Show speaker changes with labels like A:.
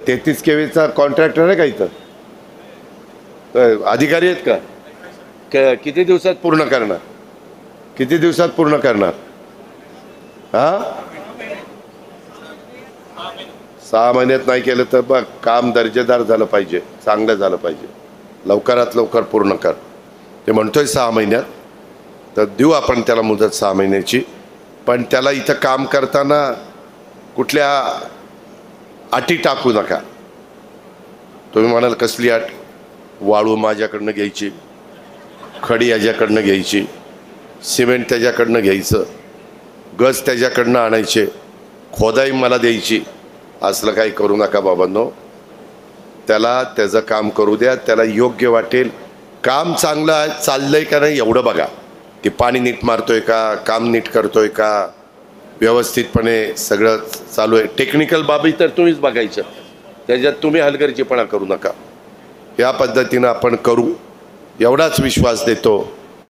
A: 33 केवीचा contractor आहे का इथं? अधिकारी आहेत का? किती दिवसात पूर्ण करणार? किती दिवसात पूर्ण करणार? हा, 6 महिन्यात नाही केलं तर बघ, काम दर्जेदार झालं पाहिजे, चांगलं झालं पाहिजे, लवकरात लवकर पूर्ण कर. ते म्हणतोय 6 महिन्यात, तर देऊ आपण त्याला मुदत 6 महिन्याची. पण त्याला इथं काम करताना कुठल्या अटी टाकू नका. तुम्ही म्हणाल कसली अट? वाळू माझ्याकडनं घ्यायची, खडी याच्याकडनं घ्यायची, सिमेंट त्याच्याकडनं घ्यायचं, गज त्याच्याकडनं आणायचे, खोदाई मला द्यायची. असलं काही करू नका बाबांनो. त्याला त्याचं काम करू द्या, त्याला योग्य वाटेल. काम चांगलं चाललंय का नाही एवढं बघा, की पाणी नीट मारतोय का, काम नीट करतोय का, व्यवस्थितपणे सगळं चालू आहे. टेक्निकल बाबी तर तुम्हीच बघायचं, त्याच्यात तुम्ही हलगर्जीपणा करू नका. या पद्धतीनं आपण करू एवढाच विश्वास देतो.